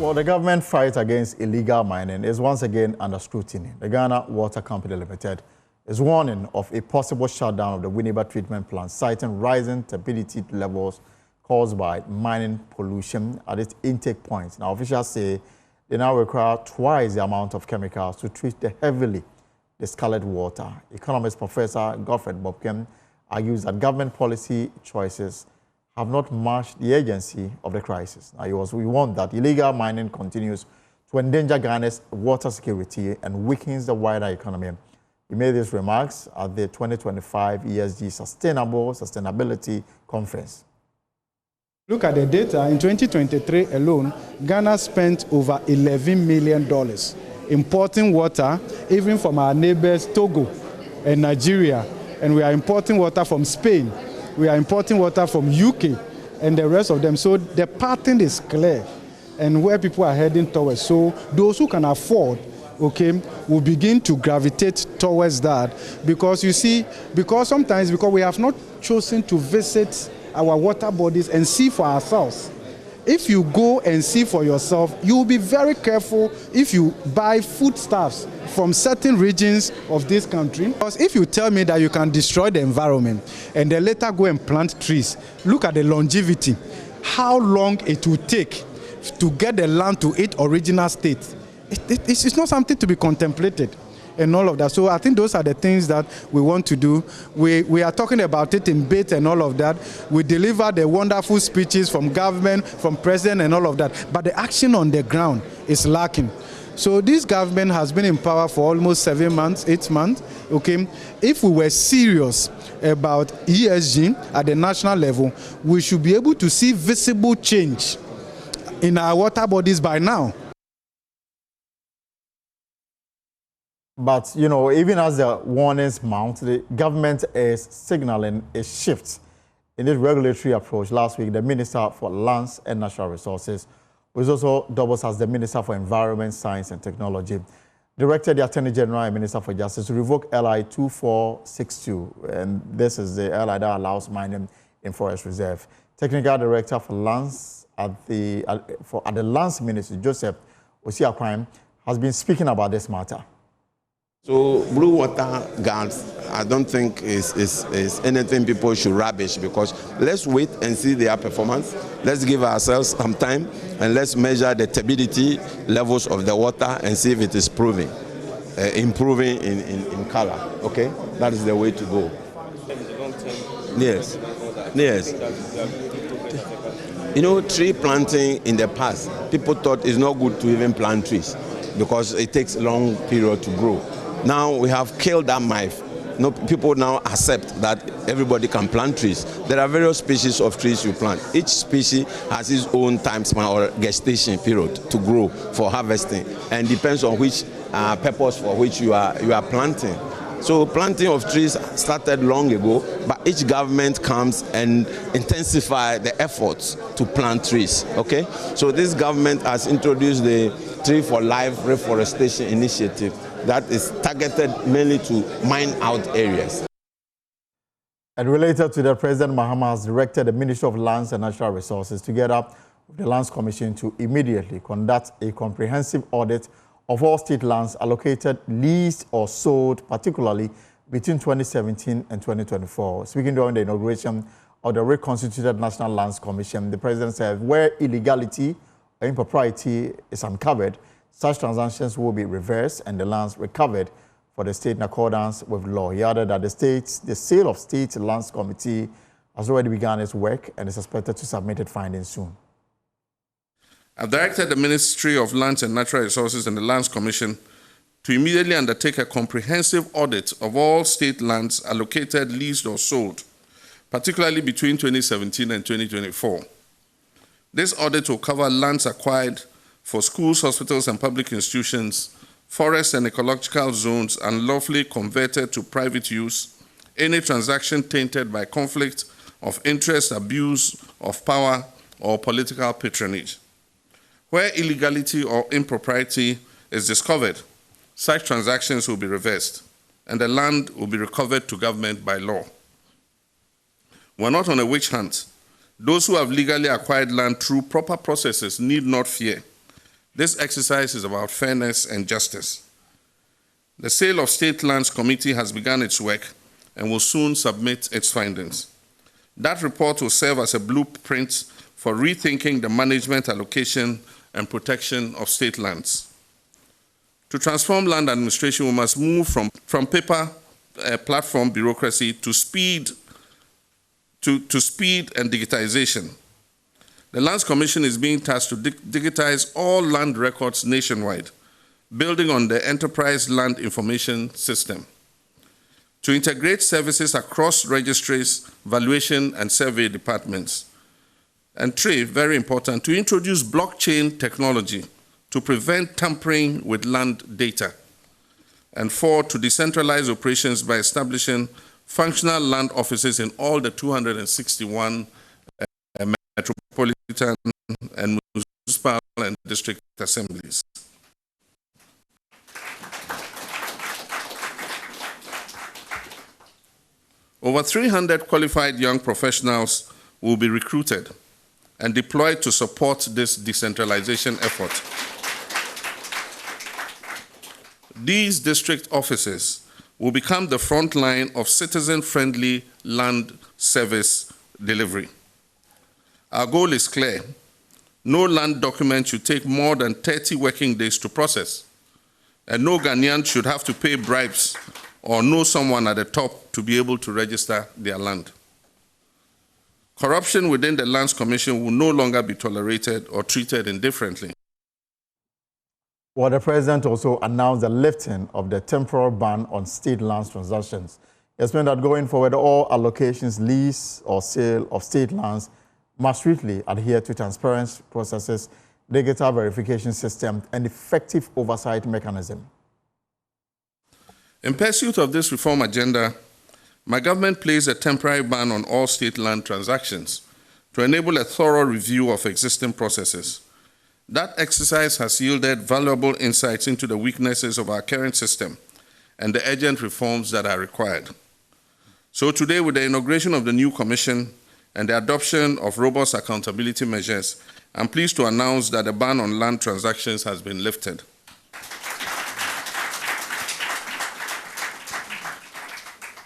Well, the government fight against illegal mining is once again under scrutiny. The Ghana Water Company Limited is warning of a possible shutdown of the Winneba treatment plant, citing rising turbidity levels caused by mining pollution at its intake points. Now, officials say they now require twice the amount of chemicals to treat the heavily discolored water. Economist Professor Godfred Bobkem argues that government policy choices have not matched the urgency of the crisis. Now, we warned that illegal mining continues to endanger Ghana's water security and weakens the wider economy. He made these remarks at the 2025 ESG Sustainability Conference. Look at the data. In 2023 alone, Ghana spent over $11 million importing water, even from our neighbors Togo and Nigeria. And we are importing water from Spain. We are importing water from UK and the rest of them. So the pattern is clear and where people are heading towards. So those who can afford, okay, will begin to gravitate towards that, because you see, because we have not chosen to visit our water bodies and see for ourselves. If you go and see for yourself, you will be very careful if you buy foodstuffs from certain regions of this country. Because if you tell me that you can destroy the environment and then later go and plant trees, look at the longevity, how long it will take to get the land to its original state. It's not something to be contemplated and all of that. So I think those are the things that we want to do. We are talking about it in bits and all of that. We deliver the wonderful speeches from government, from president and all of that. But the action on the ground is lacking. So this government has been in power for almost 7 months, 8 months. Okay, if we were serious about ESG at the national level, we should be able to see visible change in our water bodies by now. But, you know, even as the warnings mount, the government is signaling a shift in its regulatory approach. Last week, the Minister for Lands and Natural Resources, which also doubles as the Minister for Environment, Science and Technology, directed the Attorney General and Minister for Justice to revoke LI 2462. And this is the LI that allows mining in forest reserve. Technical Director for Lands at the Lands Ministry, Joseph Osiakwam, has been speaking about this matter. So blue water guards, I don't think is anything people should rubbish, because let's wait and see their performance. Let's give ourselves some time and let's measure the turbidity levels of the water and see if it is improving in color. Okay, that is the way to go. Yes, yes. You know, tree planting in the past, people thought it's not good to even plant trees because it takes a long period to grow. Now we have killed that myth. No, people now accept that everybody can plant trees. There are various species of trees you plant. Each species has its own time span or gestation period to grow for harvesting, and depends on which purpose for which you are planting. So planting of trees started long ago, but each government comes and intensify the efforts to plant trees. Okay, so this government has introduced the Tree for Life Reforestation Initiative that is targeted mainly to mine out areas. And related to that, President Mahama has directed the Ministry of Lands and Natural Resources together with the Lands Commission to immediately conduct a comprehensive audit of all state lands allocated, leased or sold, particularly between 2017 and 2024. Speaking during the inauguration of the reconstituted National Lands Commission, the President said where illegality or impropriety is uncovered, such transactions will be reversed and the lands recovered for the state in accordance with law. He added that the Sale of State Lands Committee has already begun its work and is expected to submit its findings soon. I've directed the Ministry of Lands and Natural Resources and the Lands Commission to immediately undertake a comprehensive audit of all state lands allocated, leased or sold, particularly between 2017 and 2024. This audit will cover lands acquired for schools, hospitals and public institutions, forests and ecological zones unlawfully converted to private use, any transaction tainted by conflict of interest, abuse of power or political patronage. Where illegality or impropriety is discovered, such transactions will be reversed and the land will be recovered to government by law. We're not on a witch hunt. Those who have legally acquired land through proper processes need not fear. This exercise is about fairness and justice. The Sale of State Lands Committee has begun its work and will soon submit its findings. That report will serve as a blueprint for rethinking the management, allocation, and protection of state lands. To transform land administration, we must move from paper platform bureaucracy to speed and digitization. The Lands Commission is being tasked to digitize all land records nationwide, building on the Enterprise Land Information System. To integrate services across registries, valuation, and survey departments. And three, very important, to introduce blockchain technology to prevent tampering with land data. And four, to decentralize operations by establishing functional land offices in all the 261 metropolitan and municipal and district assemblies. Over 300 qualified young professionals will be recruited and deployed to support this decentralization effort. These district offices will become the front line of citizen-friendly land service delivery. Our goal is clear. No land document should take more than 30 working days to process, and no Ghanaian should have to pay bribes or know someone at the top to be able to register their land. Corruption within the Lands Commission will no longer be tolerated or treated indifferently. Well, the President also announced the lifting of the temporal ban on state lands transactions. He explained that going forward, all allocations, lease or sale of state lands must strictly adhere to transparent processes, digital verification system, and effective oversight mechanism. In pursuit of this reform agenda, my government placed a temporary ban on all state land transactions to enable a thorough review of existing processes. That exercise has yielded valuable insights into the weaknesses of our current system and the urgent reforms that are required. So today, with the inauguration of the new commission and the adoption of robust accountability measures, I'm pleased to announce that the ban on land transactions has been lifted.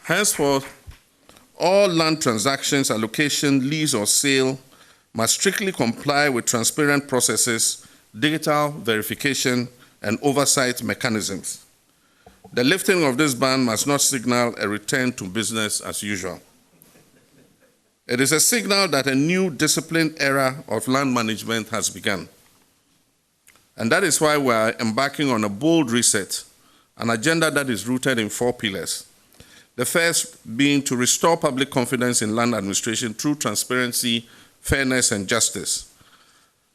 Henceforth, all land transactions, allocation, lease, or sale must strictly comply with transparent processes, digital verification, and oversight mechanisms. The lifting of this ban must not signal a return to business as usual. It is a signal that a new disciplined era of land management has begun. And that is why we are embarking on a bold reset, an agenda that is rooted in 4 pillars. The first being to restore public confidence in land administration through transparency, fairness, and justice.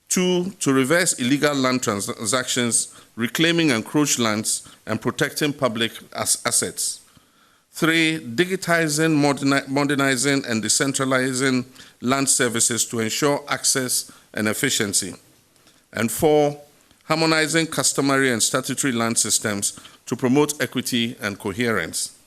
2, to reverse illegal land transactions, reclaiming encroached lands, and protecting public assets. 3, digitizing, modernizing, and decentralizing land services to ensure access and efficiency. And 4, harmonizing customary and statutory land systems to promote equity and coherence.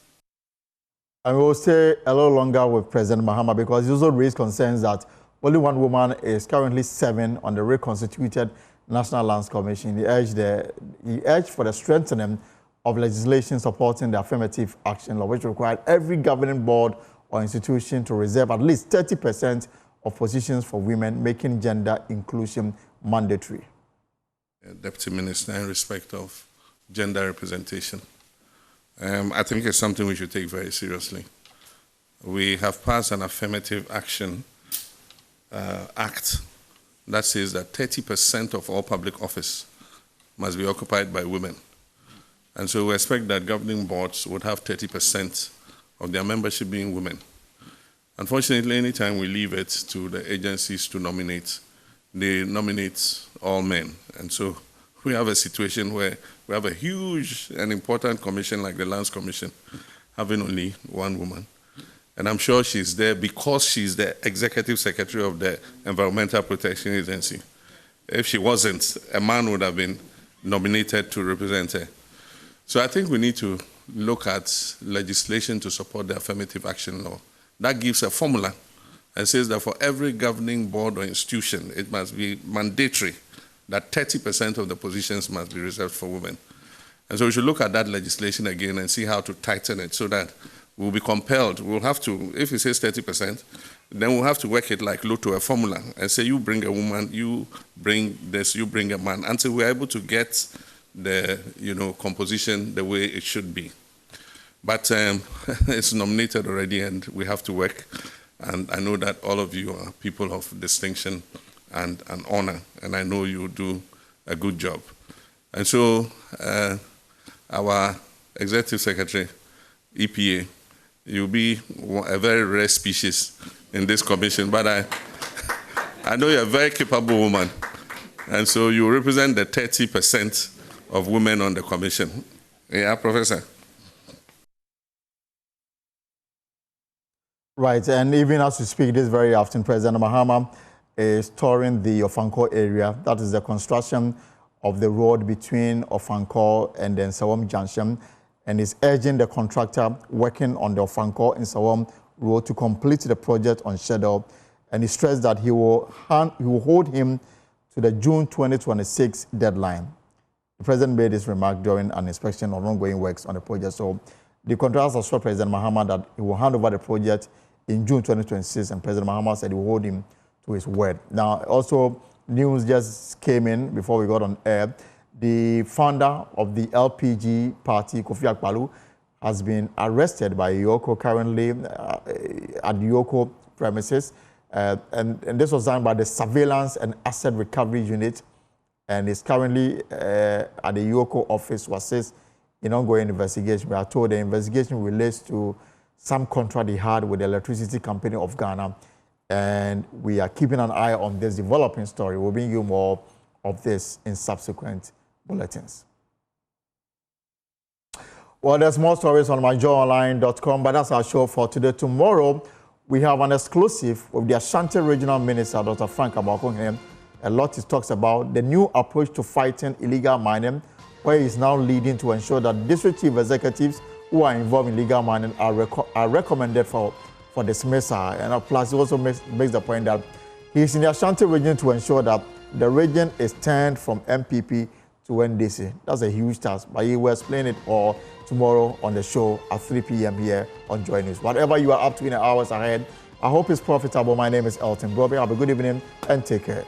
And we will stay a little longer with President Mahama because he also raised concerns that only one woman is currently serving on the reconstituted National Lands Commission. He urged for the strengthening of legislation supporting the affirmative action law, which required every governing board or institution to reserve at least 30% of positions for women, making gender inclusion mandatory. Deputy Minister, in respect of gender representation, I think it's something we should take very seriously. We have passed an affirmative action act that says that 30% of all public office must be occupied by women. And so we expect that governing boards would have 30% of their membership being women. Unfortunately, anytime we leave it to the agencies to nominate, they nominate all men. And so we have a situation where we have a huge and important commission like the Lands Commission having only one woman. And I'm sure she's there because she's the executive secretary of the Environmental Protection Agency. If she wasn't, a man would have been nominated to represent her. So I think we need to look at legislation to support the affirmative action law. That gives a formula and says that for every governing board or institution, it must be mandatory that 30% of the positions must be reserved for women. And so we should look at that legislation again and see how to tighten it so that we'll be compelled. We'll have to, if it says 30%, then we'll have to work it like Lotto, a formula, and say you bring a woman, you bring this, you bring a man, until we're able to get the composition the way it should be. But it's nominated already, and we have to work. And I know that all of you are people of distinction and honor, and I know you do a good job. And so our Executive Secretary, EPA, you'll be a very rare species in this commission, but I know you're a very capable woman, and so you represent the 30% of women on the commission. Yeah, Professor? Right, and even as we speak this very afternoon, President Mahama is touring the Ofankor area. That is the construction of the road between Ofankor and the Nsawam Junction, and is urging the contractor working on the Ofankor and Nsawam road to complete the project on schedule. And he stressed that he will hold him to the June 2026 deadline. The president made this remark during an inspection of ongoing works on the project. So the contractor assured President Mahama that he will hand over the project in June 2026, and President Mahama said he will hold him to his word. Now, also, news just came in before we got on air. The founder of the LPG party, Kofi Akpalu, has been arrested by Yoko currently at Yoko premises. And this was done by the Surveillance and Asset Recovery Unit, and is currently at the Yoko office to assist in ongoing investigation. We are told the investigation relates to some contract he had with the Electricity Company of Ghana, and we are keeping an eye on this developing story. We'll bring you more of this in subsequent bulletins. Well, there's more stories on myjoyonline.com, but that's our show for today. Tomorrow, we have an exclusive with the Ashanti Regional Minister, Dr. Frank Abakohene. A lot he talks about the new approach to fighting illegal mining, where he's now leading to ensure that district chief executives who are involved in illegal mining are recommended for dismissal. And plus, he also makes the point that he's in the Ashanti region to ensure that the region is turned from MPP to NDC. That's a huge task, but he will explain it all tomorrow on the show at 3 p.m. here on Joy News. Whatever you are up to in the hours ahead, I hope it's profitable. My name is Elton Broby. Have a good evening and take care.